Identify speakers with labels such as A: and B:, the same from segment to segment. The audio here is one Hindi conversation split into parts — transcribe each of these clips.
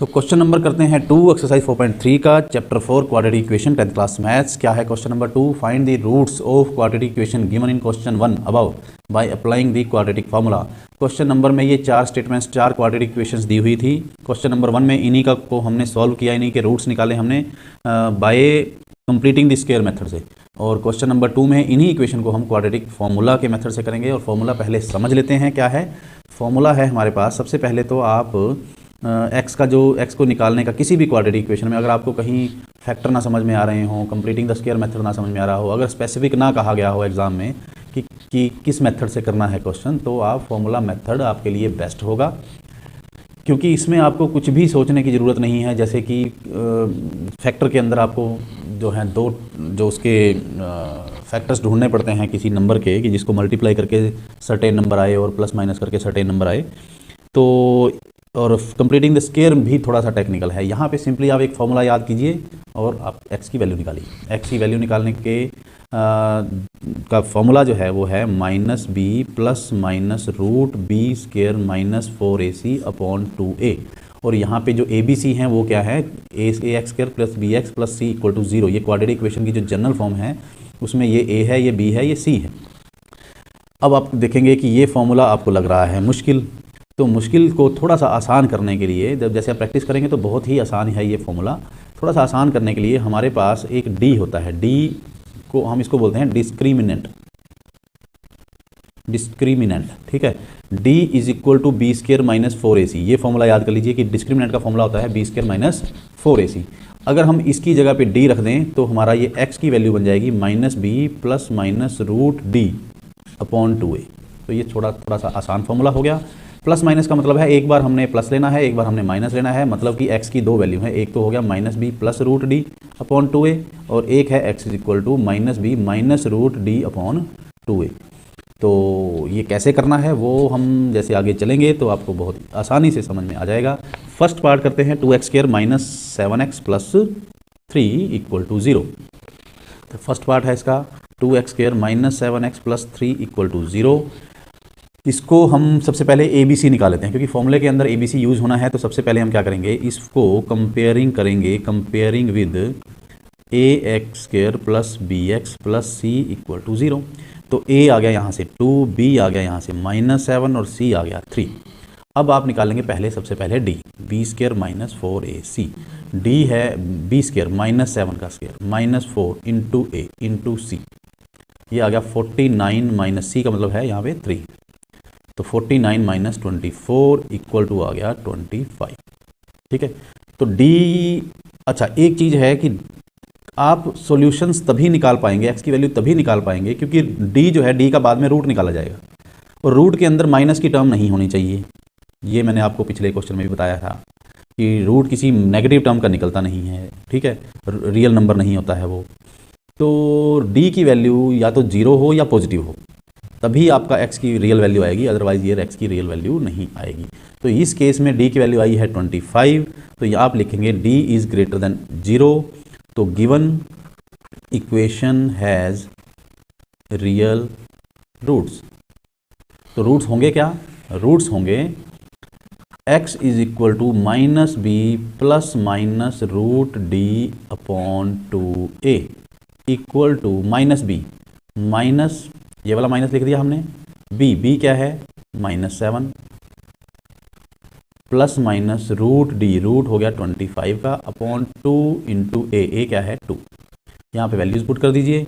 A: तो क्वेश्चन नंबर करते हैं 2 एक्सरसाइज 4.3 का chapter 4 quadratic equation 10th class maths. क्या है question number 2? Find the roots of quadratic equation given in question 1 above by applying the quadratic formula. Question number में ये 4 स्टेटमेंट्स 4 क्वाड्रेटिक इक्वेशंस दी हुई थी। क्वेश्चन नंबर 1 में इन्हीं का को हमने सॉल्व किया, इन्हीं के रूट्स निकाले हमने bye completing the square method से। और क्वेश्चन नंबर 2 में इन्हीं इक्वेशन को हम क्वाड्रेटिक फार्मूला के मेथड से करेंगे। और फार्मूला पहले समझ लेते हैं क्या है। फार्मूला है हमारे पास, सबसे पहले तो आप एक्स का जो एक्स को निकालने का किसी भी क्वाड्रेटिक इक्वेशन में अगर आपको कहीं फैक्टर ना समझ में आ रहे हो, कंप्लीटिंग द स्क्वायर मेथड ना समझ में आ रहा हो, अगर स्पेसिफिक ना कहा गया हो एग्जाम में कि किस मेथड से करना है क्वेश्चन, तो आप फार्मूला मेथड आपके लिए बेस्ट होगा, क्योंकि इसमें आपको कुछ भी सोचने की ज़रूरत नहीं है। जैसे कि फैक्टर के अंदर आपको जो है दो जो उसके फैक्टर्स ढूंढने पड़ते हैं किसी नंबर के, कि जिसको मल्टीप्लाई करके सर्टेन नंबर आए और प्लस माइनस करके सर्टेन नंबर आए। तो और कंप्लीटिंग द स्क्वायर भी थोड़ा सा टेक्निकल है। यहाँ पे सिंपली आप एक फार्मूला याद कीजिए और आप एक्स की वैल्यू निकालिए। एक्स की वैल्यू निकालने के का फार्मूला जो है वो है minus B plus minus root B square minus 4ac upon 2a। और यहाँ पे जो ए बी सी हैं वो क्या है, A X square plus B X plus C equal to 0। ये क्वाड्रेटिक इक्वेशन की जो जनरल फॉर्म है उसमें ये ए है, ये बी है, ये सी है। अब आप देखेंगे कि ये फार्मूला आपको लग रहा है मुश्किल, तो मुश्किल को थोड़ा सा आसान करने के लिए, जब जैसे आप प्रैक्टिस करेंगे तो बहुत ही आसान है ये फार्मूला। थोड़ा सा आसान करने के लिए हमारे पास एक डी होता है, डी को हम इसको बोलते हैं डिस्क्रिमिनेंट। ठीक है, D is equal to B square minus 4ac। ये फार्मूला याद कर लीजिए कि डिस्क्रिमिनेंट का फार्मूला होता है बी स्क्वायर माइनस 4ac। अगर हम इसकी जगह पे डी रख दें तो हमारा ये x की वैल्यू बन जाएगी minus B plus minus root D upon 2a। तो ये थोड़ा सा आसान फार्मूला हो गया। प्लस माइनस का मतलब है एक बार हमने प्लस लेना है, एक बार हमने माइनस लेना है, मतलब कि x की दो वैल्यू है। एक तो हो गया minus B plus root D upon 2a और एक है x is equal to minus B minus root D upon 2a। तो ये कैसे करना है वो हम जैसे आगे चलेंगे तो आपको बहुत आसानी से समझ में आ जाएगा। फर्स्ट पार्ट करते हैं 2x square minus 7x plus 3 equal to 0। तो फर्स्ट पार्ट है इसका 2x square minus 7x plus 3 equal to 0। इसको हम सबसे पहले ए बी सी निकाल लेते हैं, क्योंकि फॉर्मूले के अंदर ए बी सी यूज़ होना है। तो सबसे पहले हम क्या करेंगे, इसको कंपेयरिंग करेंगे, comparing with A X square plus B X plus C equal to 0। तो ए आ गया यहाँ से 2, बी आ गया यहाँ से माइनस 7 और सी आ गया 3। अब आप निकालेंगे पहले सबसे पहले D, B square minus 4ac। D है बी स्क्वायर माइनस 7 का square minus 4 into A into C, ये आ गया 49 माइनस सी का मतलब है यहाँ पे 3। तो 49 माइनस 24 इक्वल टू आ गया 25। ठीक है, तो डी, अच्छा एक चीज़ है कि आप सॉल्यूशंस तभी निकाल पाएंगे, एक्स की वैल्यू तभी निकाल पाएंगे क्योंकि डी जो है, डी का बाद में रूट निकाला जाएगा और रूट के अंदर माइनस की टर्म नहीं होनी चाहिए। ये मैंने आपको पिछले क्वेश्चन में भी बताया था कि रूट किसी नेगेटिव टर्म का निकलता नहीं है। ठीक है, रियल नंबर नहीं होता है वो। तो डी की वैल्यू या तो 0 हो या पॉजिटिव हो, तभी आपका x की रियल वैल्यू आएगी, अदरवाइज ये x की रियल वैल्यू नहीं आएगी। तो इस केस में d की वैल्यू आई है 25। तो ये आप लिखेंगे d इज़ ग्रेटर देन 0। तो given equation has real roots. तो रूट्स होंगे क्या, रूट्स होंगे x is equal to minus B plus minus root D upon 2a equal to minus B, minus ये वाला माइनस लिख दिया हमने, बी क्या है minus 7 plus minus root D, root हो गया 25 का अपॉन 2 इंटू ए क्या है 2। यहाँ पे वैल्यूज पुट कर दीजिए,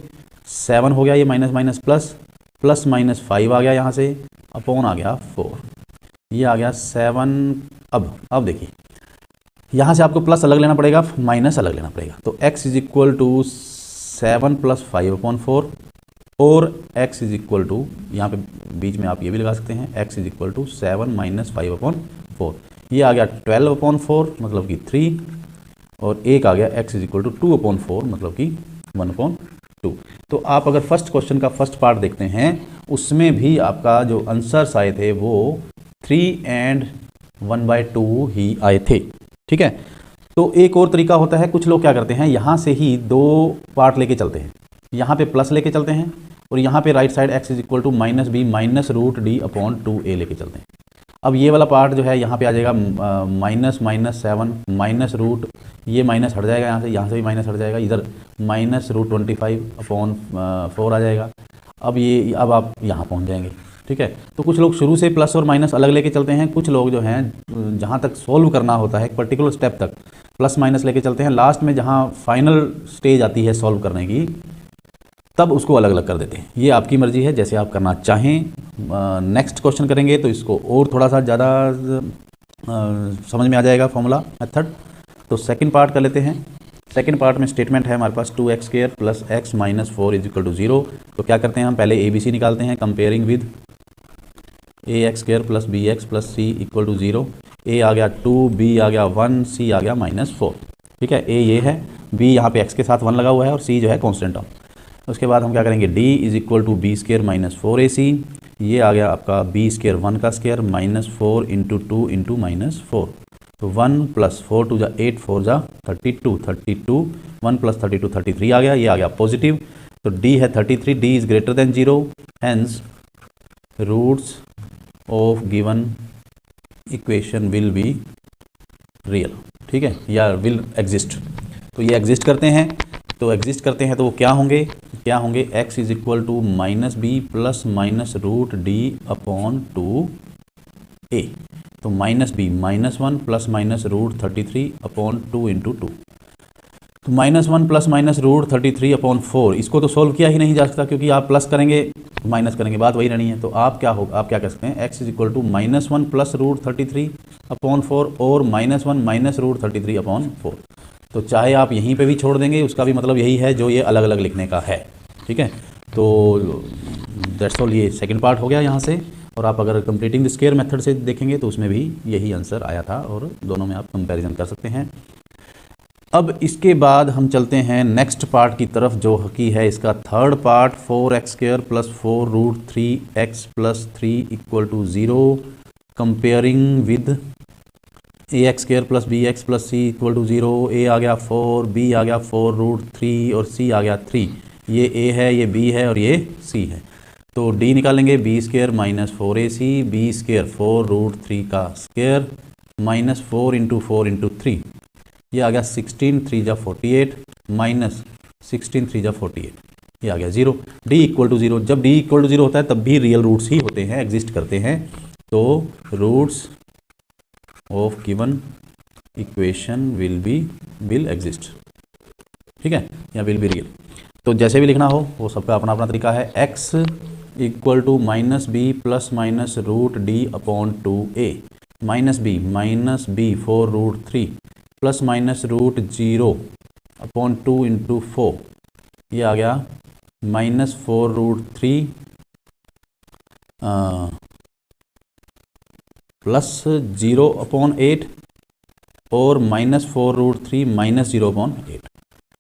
A: 7 हो गया ये minus minus plus, plus minus 5 आ गया यहाँ से, अपॉन आ गया 4, ये आ गया 7। अब देखिए यहाँ से आपको प्लस अलग लेना पड़ेगा, माइनस अलग लेना पड़ेगा। तो x is equal to 7 plus 5 upon 4 और x इज इक्वल टू, यहाँ पे बीच में आप ये भी लगा सकते हैं, x is equal to 7 minus 5 upon 4। ये आ गया 12 अपॉन 4 मतलब कि 3, और एक आ गया x is equal to 2 upon 4 मतलब कि 1 अपॉन 2। तो आप अगर फर्स्ट क्वेश्चन का फर्स्ट पार्ट देखते हैं उसमें भी आपका जो आंसर्स आए थे वो 3 एंड 1/2 ही आए थे। ठीक है, तो एक और तरीका होता है, कुछ लोग क्या करते हैं यहाँ से ही 2 पार्ट लेके चलते हैं, यहाँ पे प्लस लेके चलते हैं और यहाँ पे right side x is equal to minus B minus root D upon 2a लेके चलते हैं। अब ये वाला पार्ट जो है यहाँ पे आ जाएगा -7 माइनस रूट, ये माइनस हट जाएगा यहाँ से भी माइनस हट जाएगा, इधर -√25/4 आ जाएगा। अब आप यहाँ पहुँच जाएंगे। ठीक है, तो कुछ लोग शुरू से प्लस और माइनस अलग लेके चलते हैं, कुछ लोग जो हैं जहाँ तक सॉल्व करना होता है एक पर्टिकुलर स्टेप तक प्लस माइनस लेके चलते हैं, लास्ट में जहाँ फाइनल स्टेज आती है सॉल्व करने की तब उसको अलग अलग कर देते हैं। ये आपकी मर्जी है, जैसे आप करना चाहें। नेक्स्ट क्वेश्चन करेंगे तो इसको और थोड़ा सा ज़्यादा समझ में आ जाएगा फॉर्मूला मेथड। तो सेकंड पार्ट कर लेते हैं। सेकंड पार्ट में स्टेटमेंट है हमारे पास 2x² + x - 4 = 0। तो क्या करते हैं हम पहले ABC निकालते हैं, comparing with ax² + bx + c = 0। a आ गया 2, b आ गया 1, c आ गया -4। ठीक है, a ये है, b यहाँ पे x के साथ 1 लगा हुआ है और c जो है कॉन्स्टेंट टर्म। उसके बाद हम क्या करेंगे, d = b² - 4ac। ये आ गया आपका b² 1 का स्क्वायर -4 × 2 × -4। तो 1 + 4 × 2 = 8, 4 × 32, 32 1 + 32 33 आ गया, ये आ गया पॉजिटिव। तो d है 33, d is greater than 0, hence roots of given equation will be real. ठीक है, या विल एग्जिस्ट। तो ये एग्जिस्ट करते हैं, तो एग्जिस्ट करते हैं तो वो क्या होंगे x = -b ± √d/2a। तो -b -1 ± √33/2 × 2। तो -1 ± √33/4, इसको तो सॉल्व किया ही नहीं जा सकता क्योंकि आप प्लस करेंगे माइनस करेंगे, बात वही रहनी है। तो आप क्या कर सकते हैं, x = -1 + √33/4 और -1 - √33/4। तो चाहे आप यहीं पे भी छोड़ देंगे, उसका भी मतलब यही है जो ये अलग अलग लिखने का है। ठीक है, तो दैट्स ऑल। ये सेकंड पार्ट हो गया यहाँ से। और आप अगर कंप्लीटिंग द स्क्वायर मेथड से देखेंगे तो उसमें भी यही आंसर आया था और दोनों में आप कंपैरिजन कर सकते हैं। अब इसके बाद हम चलते हैं नेक्स्ट पार्ट की तरफ, जो कि है इसका third part, 4x² + 4√3x + 3 = 0, comparing with ax² + bx + c = 0। a आ गया 4, b आ गया 4√3 और c आ गया 3। ये a है, ये b है और ये c है। तो d निकालेंगे, b² - 4ac, b² 4√3 का स्क्वायर -4 × 4 × 3। ये आ गया 16, 3 × 48 -16, 3 × 48, ये आ गया 0। d = 0। जब d = 0 होता है तब भी रियल रूट्स ही होते हैं, एग्जिस्ट करते हैं। तो roots of given equation will exist. ठीक है, या विल बी रियल। तो जैसे भी लिखना हो वो सबका अपना अपना तरीका है। x = -b ± √d/2a -b 4√3 ± √0/2 × 4। ये आ गया -4√3 + 0/8 और -4√3 - 0/8।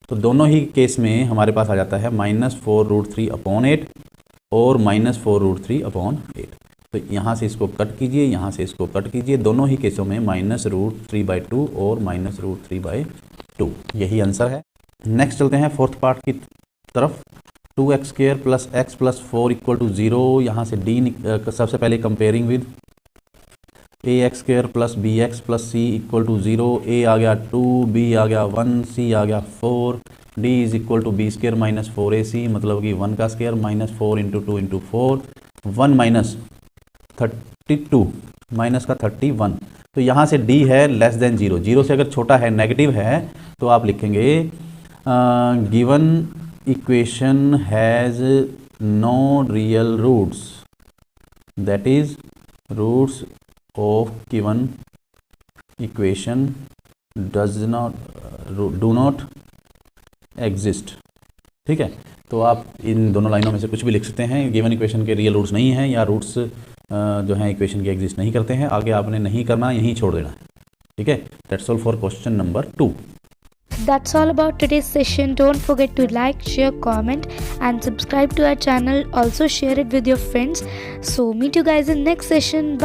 A: तो दोनों ही केस में हमारे पास आ जाता है -4√3/8 और -4√3/8। तो यहाँ से इसको कट कीजिए, यहाँ से इसको कट कीजिए, दोनों ही केसों में -√3/2 और -√3/2, यही आंसर है। नेक्स्ट चलते हैं फोर्थ पार्ट की तरफ। 2x² + x + 4 = 0। यहाँ से d सबसे पहले comparing with ax² + bx + c = 0। a आ गया 2, b आ गया 1, c आ गया 4। d = b² - 4ac, मतलब कि 1 का स्क्वायर -4 × 2 × 4, 1 - 32 माइनस का 31। तो यहाँ से d है <0, 0 से अगर छोटा है, नेगेटिव है, तो आप लिखेंगे given equation has no real roots, that is roots of given equation do not exist. ठीक है, तो आप इन दोनों लाइनों में से कुछ भी लिख सकते हैं। गिवन इक्वेशन के रियल रूट्स नहीं हैं या रूट्स जो हैं इक्वेशन के एग्जिस्ट नहीं करते हैं। आगे आपने नहीं करना, यहीं छोड़ देना है। ठीक है, that's all for question number 2.
B: That's all about today's session. Don't forget to like, share, comment and subscribe to our channel. Also share it with your friends. So meet you guys in next session. Bye.